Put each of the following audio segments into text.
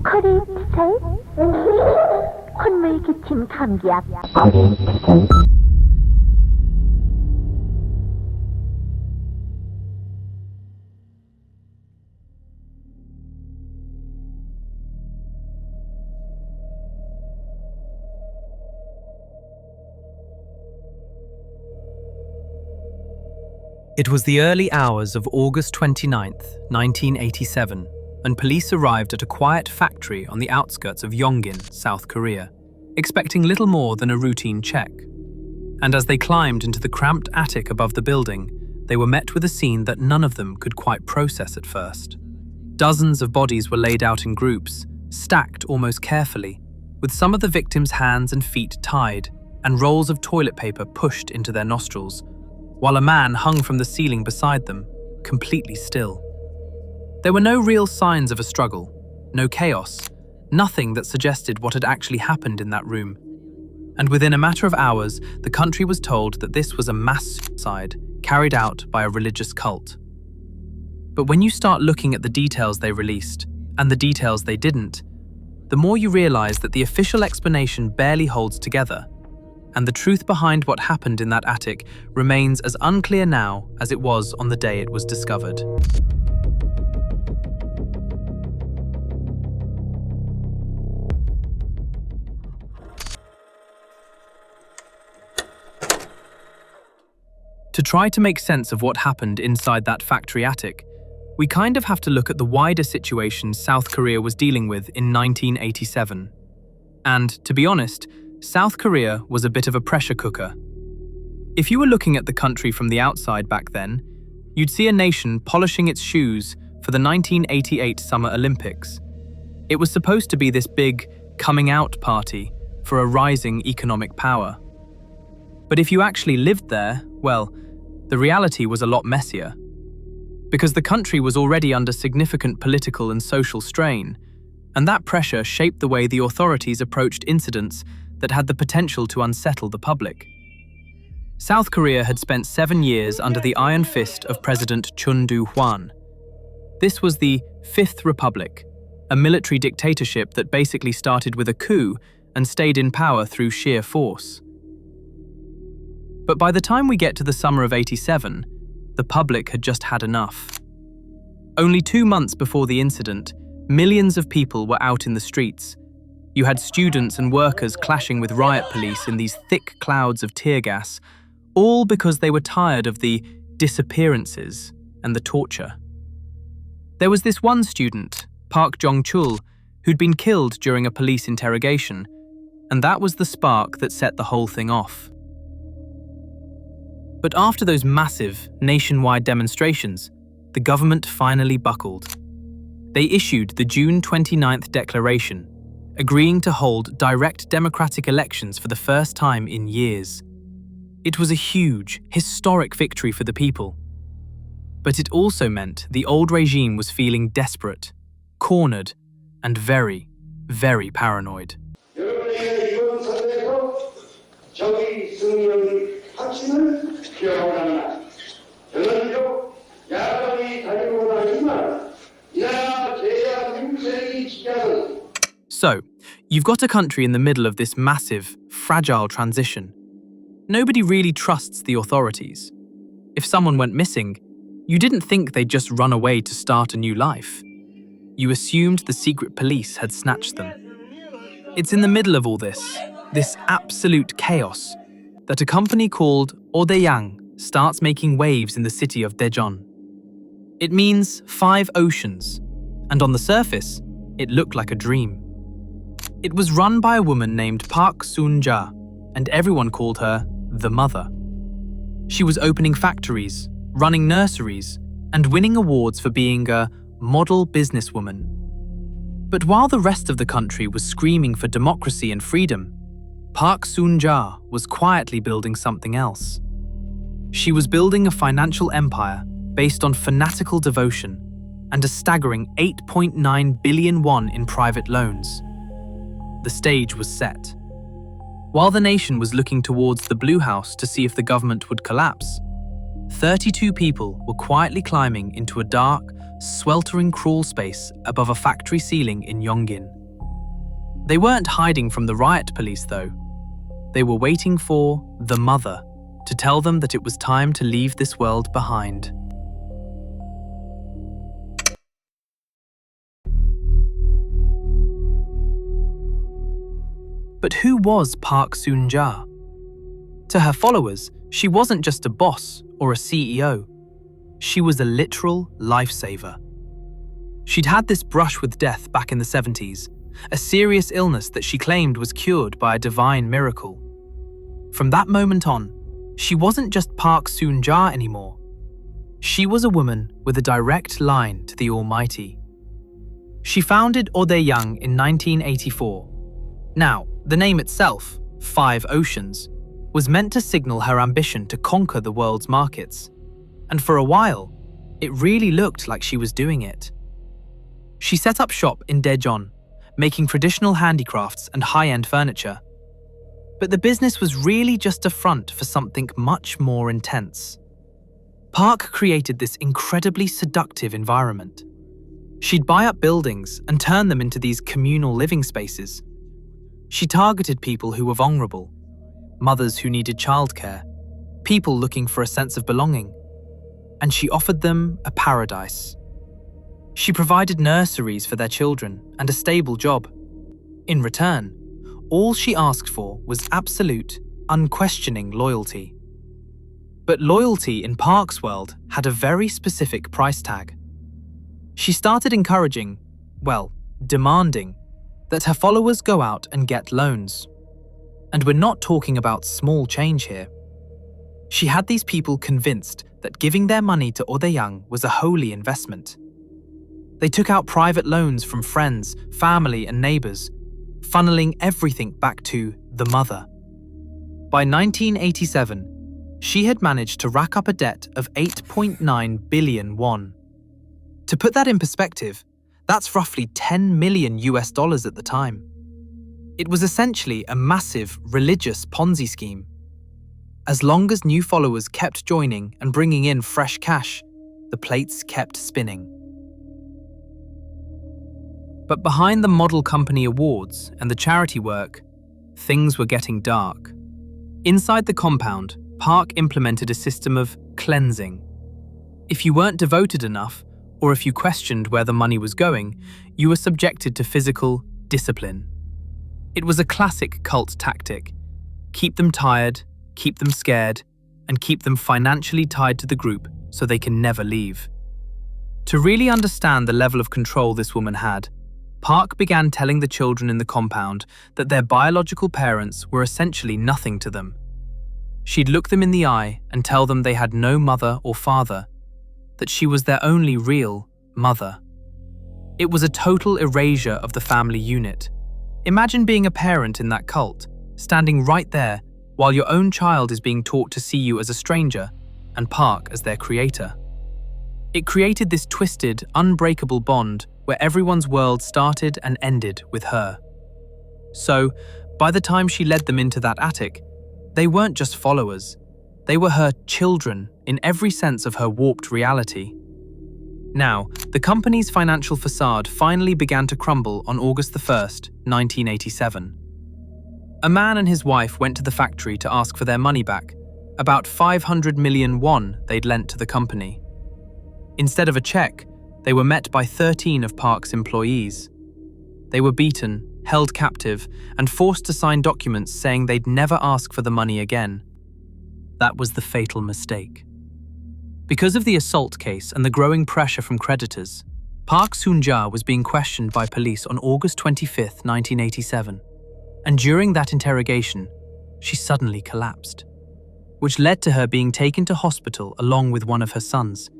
코리스의 콧물 기침 감기약. It was the early hours of August 29th, 1987, and police arrived at a quiet factory on the outskirts of Yongin, South Korea, expecting little more than a routine check. And as they climbed into the cramped attic above the building, they were met with a scene that none of them could quite process at first. Dozens of bodies were laid out in groups, stacked almost carefully, with some of the victims' hands and feet tied and rolls of toilet paper pushed into their nostrils, while a man hung from the ceiling beside them, completely still. There were no real signs of a struggle, no chaos, nothing that suggested what had actually happened in that room. And within a matter of hours, the country was told that this was a mass suicide carried out by a religious cult. But when you start looking at the details they released, and the details they didn't, the more you realize that the official explanation barely holds together, and the truth behind what happened in that attic remains as unclear now as it was on the day it was discovered. To try to make sense of what happened inside that factory attic, we kind of have to look at the wider situation South Korea was dealing with in 1987. And, to be honest, South Korea was a bit of a pressure cooker. If you were looking at the country from the outside back then, you'd see a nation polishing its shoes for the 1988 Summer Olympics. It was supposed to be this big coming-out party for a rising economic power. But if you actually lived there, well, the reality was a lot messier. Because the country was already under significant political and social strain, and that pressure shaped the way the authorities approached incidents that had the potential to unsettle the public. South Korea had spent 7 years under the iron fist of President Chun Doo-hwan. This was the Fifth Republic, a military dictatorship that basically started with a coup and stayed in power through sheer force. But by the time we get to the summer of '87, the public had just had enough. Only 2 months before the incident, millions of people were out in the streets. You had students and workers clashing with riot police in these thick clouds of tear gas, all because they were tired of the disappearances and the torture. There was this one student, Park Jong-chul, who'd been killed during a police interrogation, and that was the spark that set the whole thing off. But after those massive, nationwide demonstrations, the government finally buckled. They issued the June 29th declaration, agreeing to hold direct democratic elections for the first time in years. It was a huge, historic victory for the people. But it also meant the old regime was feeling desperate, cornered, and very, very paranoid. So, you've got a country in the middle of this massive, fragile transition. Nobody really trusts the authorities. If someone went missing, you didn't think they'd just run away to start a new life. You assumed the secret police had snatched them. It's in the middle of all this absolute chaos, that a company called Odeyang starts making waves in the city of Daejeon. It means 5 oceans, and on the surface, it looked like a dream. It was run by a woman named Park Soon-ja, and everyone called her the Mother. She was opening factories, running nurseries, and winning awards for being a model businesswoman. But while the rest of the country was screaming for democracy and freedom, Park Soon-ja was quietly building something else. She was building a financial empire based on fanatical devotion and a staggering 8.9 billion won in private loans. The stage was set. While the nation was looking towards the Blue House to see if the government would collapse, 32 people were quietly climbing into a dark, sweltering crawl space above a factory ceiling in Yongin. They weren't hiding from the riot police, though. They were waiting for the mother to tell them that it was time to leave this world behind. But who was Park Soon-ja? To her followers, she wasn't just a boss or a CEO. She was a literal lifesaver. She'd had this brush with death back in the 70s, a serious illness that she claimed was cured by a divine miracle. From that moment on, she wasn't just Park Soon-ja anymore. She was a woman with a direct line to the Almighty. She founded Odaeyang in 1984. Now, the name itself, Five Oceans, was meant to signal her ambition to conquer the world's markets. And for a while, it really looked like she was doing it. She set up shop in Daejeon, making traditional handicrafts and high-end furniture. But the business was really just a front for something much more intense. Park created this incredibly seductive environment. She'd buy up buildings and turn them into these communal living spaces. She targeted people who were vulnerable, mothers who needed childcare, people looking for a sense of belonging, and she offered them a paradise. She provided nurseries for their children and a stable job. In return, all she asked for was absolute, unquestioning loyalty. But loyalty in Park's world had a very specific price tag. She started encouraging, demanding, that her followers go out and get loans. And we're not talking about small change here. She had these people convinced that giving their money to Odaeyang was a holy investment. They took out private loans from friends, family, and neighbors, funneling everything back to the mother. By 1987, she had managed to rack up a debt of 8.9 billion won. To put that in perspective, that's roughly $10 million at the time. It was essentially a massive religious Ponzi scheme. As long as new followers kept joining and bringing in fresh cash, the plates kept spinning. But behind the model company awards and the charity work, things were getting dark. Inside the compound, Park implemented a system of cleansing. If you weren't devoted enough, or if you questioned where the money was going, you were subjected to physical discipline. It was a classic cult tactic. Keep them tired, keep them scared, and keep them financially tied to the group so they can never leave. To really understand the level of control this woman had, Park began telling the children in the compound that their biological parents were essentially nothing to them. She'd look them in the eye and tell them they had no mother or father, that she was their only real mother. It was a total erasure of the family unit. Imagine being a parent in that cult, standing right there while your own child is being taught to see you as a stranger and Park as their creator. It created this twisted, unbreakable bond where everyone's world started and ended with her. So, by the time she led them into that attic, they weren't just followers. They were her children in every sense of her warped reality. Now, the company's financial facade finally began to crumble on August 1st, 1987. A man and his wife went to the factory to ask for their money back, about 500 million won they'd lent to the company. Instead of a check, they were met by 13 of Park's employees. They were beaten, held captive, and forced to sign documents saying they'd never ask for the money again. That was the fatal mistake. Because of the assault case and the growing pressure from creditors, Park Soon-ja was being questioned by police on August 25, 1987. And during that interrogation, she suddenly collapsed, which led to her being taken to hospital along with one of her sons,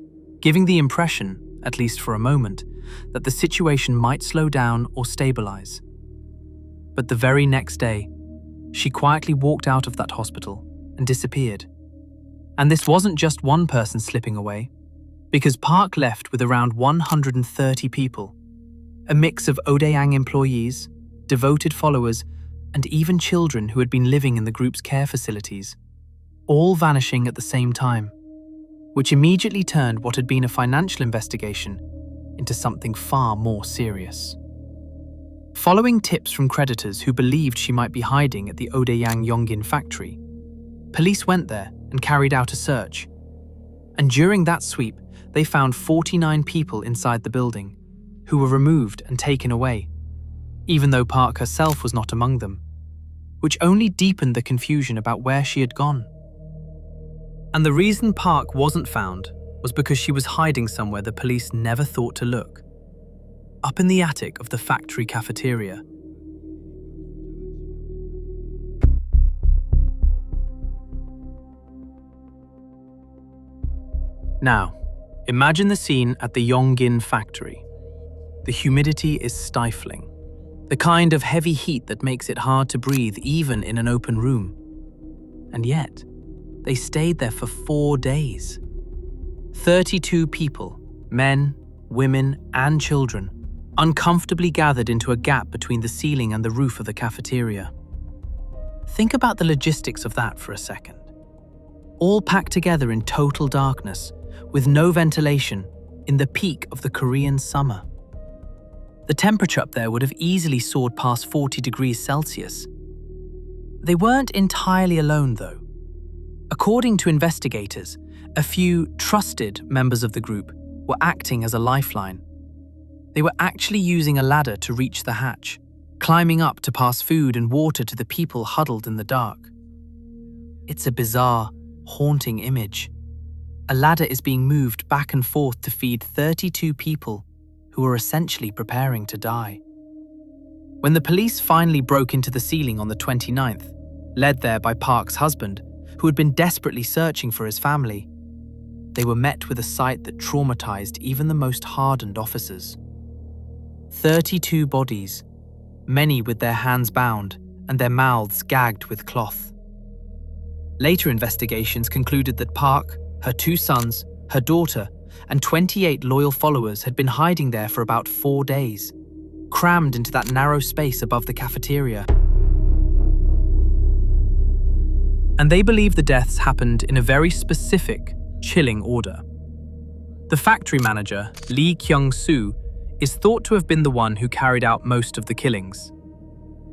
giving the impression, at least for a moment, that the situation might slow down or stabilize. But the very next day, she quietly walked out of that hospital and disappeared. And this wasn't just one person slipping away, because Park left with around 130 people, a mix of Odaeyang employees, devoted followers, and even children who had been living in the group's care facilities, all vanishing at the same time, which immediately turned what had been a financial investigation into something far more serious. Following tips from creditors who believed she might be hiding at the Odeyang Yongin factory, police went there and carried out a search. And during that sweep, they found 49 people inside the building, who were removed and taken away, even though Park herself was not among them, which only deepened the confusion about where she had gone. And the reason Park wasn't found was because she was hiding somewhere the police never thought to look: up in the attic of the factory cafeteria. Now, imagine the scene at the Yongin factory. The humidity is stifling, the kind of heavy heat that makes it hard to breathe even in an open room. And yet, they stayed there for 4 days. 32 people, men, women, and children, uncomfortably gathered into a gap between the ceiling and the roof of the cafeteria. Think about the logistics of that for a second. All packed together in total darkness, with no ventilation, in the peak of the Korean summer. The temperature up there would have easily soared past 40 degrees Celsius. They weren't entirely alone, though. According to investigators, a few trusted members of the group were acting as a lifeline. They were actually using a ladder to reach the hatch, climbing up to pass food and water to the people huddled in the dark. It's a bizarre, haunting image. A ladder is being moved back and forth to feed 32 people who are essentially preparing to die. When the police finally broke into the ceiling on the 29th, led there by Park's husband, who had been desperately searching for his family, they were met with a sight that traumatized even the most hardened officers. 32 bodies, many with their hands bound and their mouths gagged with cloth. Later investigations concluded that Park, her 2 sons, her daughter, and 28 loyal followers had been hiding there for about 4 days, crammed into that narrow space above the cafeteria. And they believe the deaths happened in a very specific, chilling order. The factory manager, Lee Kyung-soo, is thought to have been the one who carried out most of the killings.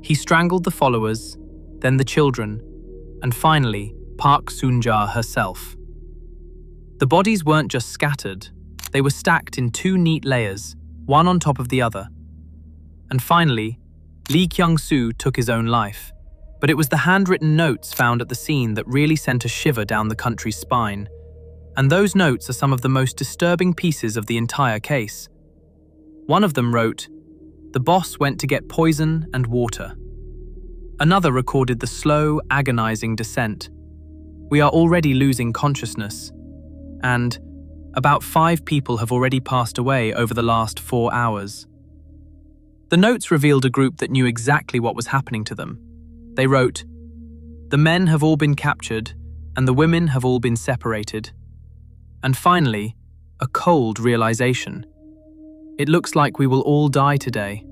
He strangled the followers, then the children, and finally, Park Soon-ja herself. The bodies weren't just scattered, they were stacked in 2 neat layers, one on top of the other. And finally, Lee Kyung-soo took his own life, but it was the handwritten notes found at the scene that really sent a shiver down the country's spine. And those notes are some of the most disturbing pieces of the entire case. One of them wrote, "The boss went to get poison and water." Another recorded the slow, agonizing descent. "We are already losing consciousness." And about 5 people have already passed away over the last 4 hours. The notes revealed a group that knew exactly what was happening to them. They wrote, "The men have all been captured, and the women have all been separated." And finally, a cold realization. "It looks like we will all die today."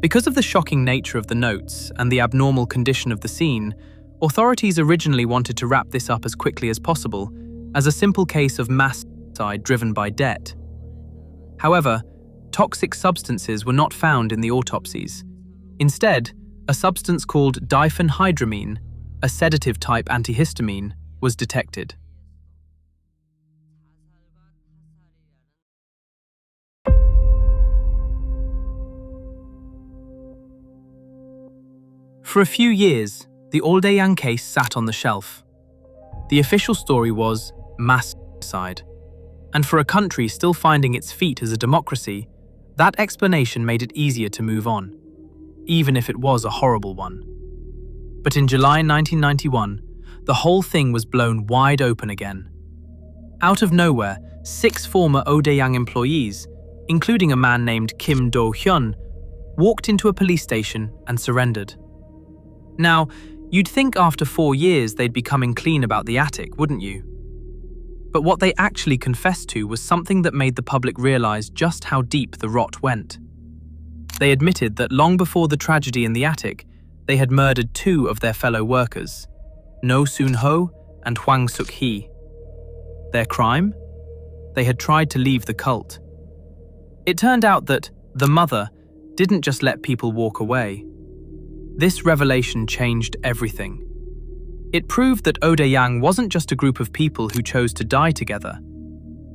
Because of the shocking nature of the notes and the abnormal condition of the scene, authorities originally wanted to wrap this up as quickly as possible, as a simple case of mass suicide driven by debt. However, toxic substances were not found in the autopsies. Instead, a substance called diphenhydramine, a sedative-type antihistamine, was detected. For a few years, the Aldeyang case sat on the shelf. The official story was mass suicide. And for a country still finding its feet as a democracy, that explanation made it easier to move on, even if it was a horrible one. But in July 1991, the whole thing was blown wide open again. Out of nowhere, 6 former Odeyang employees, including a man named Kim Do-hyun, walked into a police station and surrendered. Now, you'd think after 4 years they'd be coming clean about the attic, wouldn't you? But what they actually confessed to was something that made the public realize just how deep the rot went. They admitted that long before the tragedy in the attic, they had murdered 2 of their fellow workers, No Soon-ho and Hwang Suk-hee. Their crime? They had tried to leave the cult. It turned out that the mother didn't just let people walk away. This revelation changed everything. It proved that Odeyang wasn't just a group of people who chose to die together.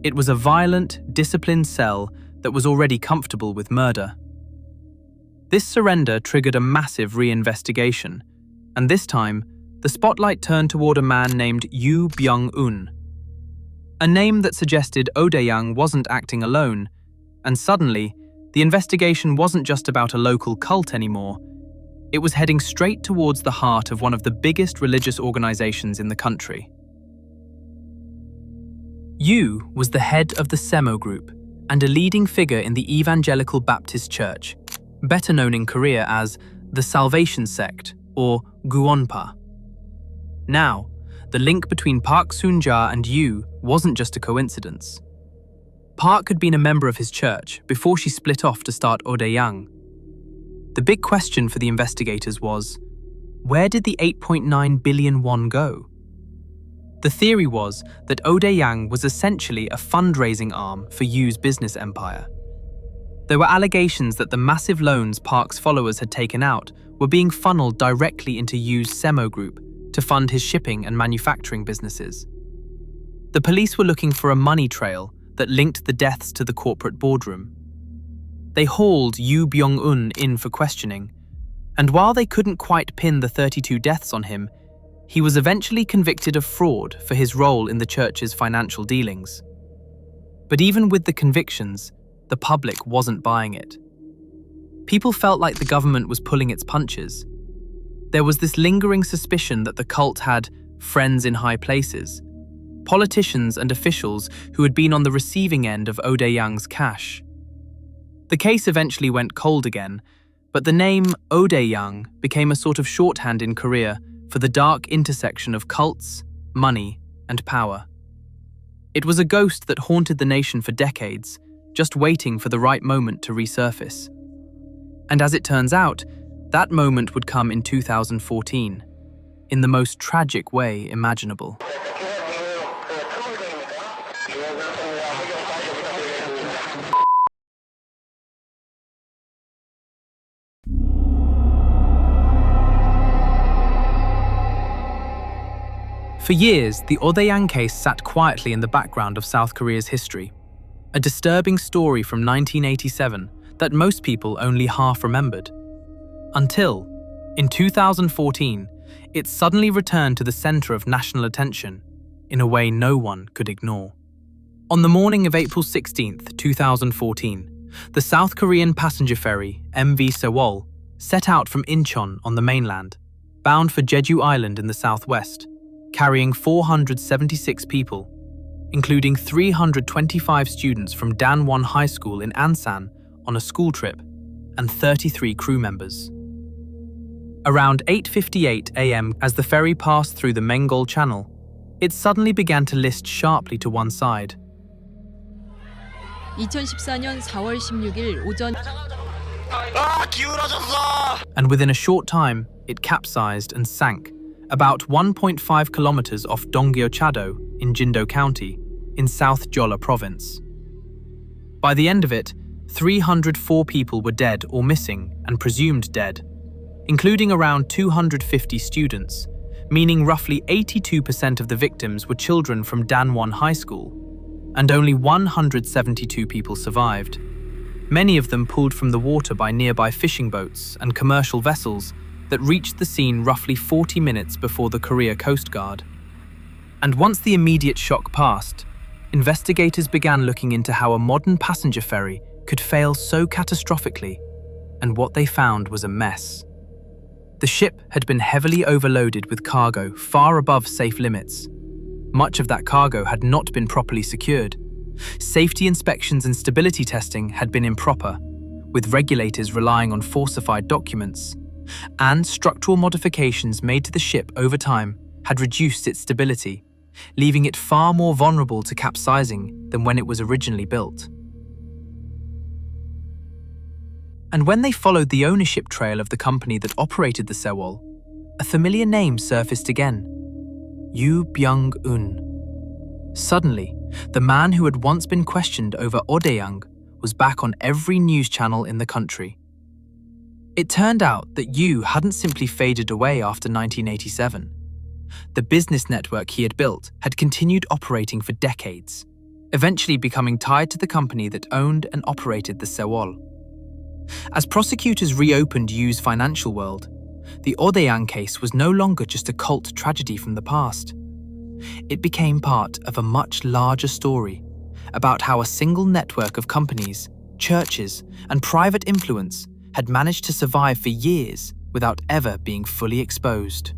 It was a violent, disciplined cell that was already comfortable with murder. This surrender triggered a massive reinvestigation, and this time, the spotlight turned toward a man named Yoo Byung-un, a name that suggested Odeyang wasn't acting alone, and suddenly, the investigation wasn't just about a local cult anymore. It was heading straight towards the heart of one of the biggest religious organizations in the country. Yoo was the head of the Semo group and a leading figure in the Evangelical Baptist Church, better known in Korea as the Salvation Sect or Guonpa. Now, the link between Park Soon-ja and Yoo wasn't just a coincidence. Park had been a member of his church before she split off to start Odeyang. The big question for the investigators was, where did the 8.9 billion won go? The theory was that Odeyang was essentially a fundraising arm for Yoo's business empire. There were allegations that the massive loans Park's followers had taken out were being funneled directly into Yoo's Semo group to fund his shipping and manufacturing businesses. The police were looking for a money trail that linked the deaths to the corporate boardroom. They hauled Yoo Byung-un in for questioning, and while they couldn't quite pin the 32 deaths on him, he was eventually convicted of fraud for his role in the church's financial dealings. But even with the convictions, the public wasn't buying it. People felt like the government was pulling its punches. There was this lingering suspicion that the cult had friends in high places, politicians and officials who had been on the receiving end of Odeyang's cash. The case eventually went cold again, but the name Odeyang became a sort of shorthand in Korea for the dark intersection of cults, money, and power. It was a ghost that haunted the nation for decades, just waiting for the right moment to resurface. And as it turns out, that moment would come in 2014, in the most tragic way imaginable. For years, the Odeyang case sat quietly in the background of South Korea's history, a disturbing story from 1987 that most people only half remembered. Until, in 2014, it suddenly returned to the center of national attention in a way no one could ignore. On the morning of April 16, 2014, the South Korean passenger ferry MV Sewol set out from Incheon on the mainland, bound for Jeju Island in the southwest, carrying 476 people, including 325 students from Danwon High School in Ansan on a school trip, and 33 crew members. Around 8:58 a.m. as the ferry passed through the Mengol Channel, it suddenly began to list sharply to one side. 2014년 4월 16일 오전 And within a short time, it capsized and sank, about 1.5 kilometers off Donggyeochado in Jindo County, in South Jeolla Province. By the end of it, 304 people were dead or missing and presumed dead, including around 250 students, meaning roughly 82% of the victims were children from Danwon High School, and only 172 people survived. Many of them pulled from the water by nearby fishing boats and commercial vessels that reached the scene roughly 40 minutes before the Korea Coast Guard. And once the immediate shock passed, investigators began looking into how a modern passenger ferry could fail so catastrophically, and what they found was a mess. The ship had been heavily overloaded with cargo far above safe limits. Much of that cargo had not been properly secured. Safety inspections and stability testing had been improper, with regulators relying on falsified documents, and structural modifications made to the ship over time had reduced its stability, leaving it far more vulnerable to capsizing than when it was originally built. And when they followed the ownership trail of the company that operated the Sewol, a familiar name surfaced again: Yoo Byung-un. Suddenly, the man who had once been questioned over Odeyang was back on every news channel in the country. It turned out that Yu hadn't simply faded away after 1987. The business network he had built had continued operating for decades, eventually becoming tied to the company that owned and operated the Sewol. As prosecutors reopened Yu's financial world, the Odeyang case was no longer just a cult tragedy from the past. It became part of a much larger story about how a single network of companies, churches, and private influence had managed to survive for years without ever being fully exposed.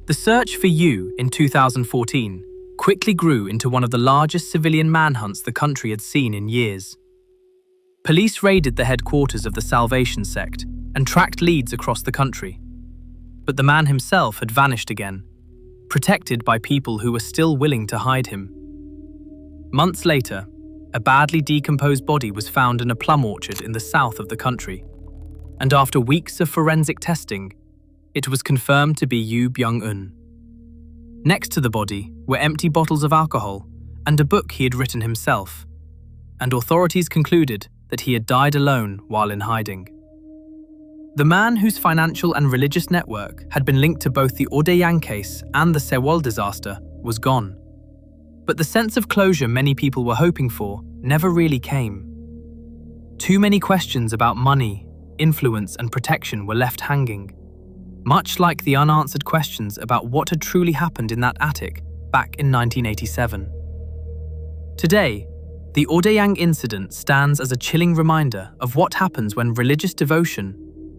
The search for Yu in 2014 quickly grew into one of the largest civilian manhunts the country had seen in years. Police raided the headquarters of the Salvation sect and tracked leads across the country. But the man himself had vanished again, protected by people who were still willing to hide him. Months later, a badly decomposed body was found in a plum orchard in the south of the country. And after weeks of forensic testing, it was confirmed to be Yu Byung-eun. Next to the body were empty bottles of alcohol and a book he had written himself, and authorities concluded that he had died alone while in hiding. The man whose financial and religious network had been linked to both the Odeyang case and the Sewol disaster was gone. But the sense of closure many people were hoping for never really came. Too many questions about money, influence, and protection were left hanging, much like the unanswered questions about what had truly happened in that attic back in 1987. Today, the Odeyang incident stands as a chilling reminder of what happens when religious devotion,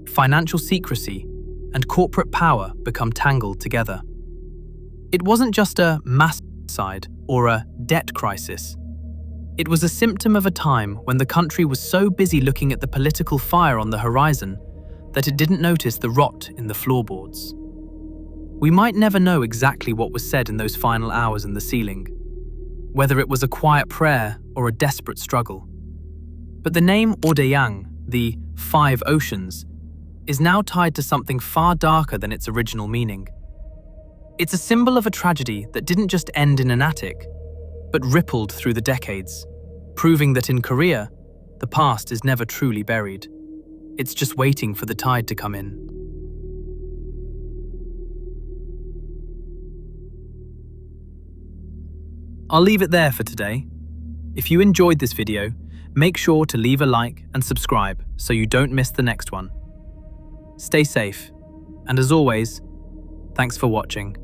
financial secrecy, and corporate power become tangled together. It wasn't just a mass suicide or a debt crisis. It was a symptom of a time when the country was so busy looking at the political fire on the horizon that it didn't notice the rot in the floorboards. We might never know exactly what was said in those final hours in the ceiling, whether it was a quiet prayer or a desperate struggle. But the name Odeyang, the Five Oceans, is now tied to something far darker than its original meaning. It's a symbol of a tragedy that didn't just end in an attic, but rippled through the decades, proving that in Korea, the past is never truly buried. It's just waiting for the tide to come in. I'll leave it there for today. If you enjoyed this video, make sure to leave a like and subscribe so you don't miss the next one. Stay safe, and as always, thanks for watching.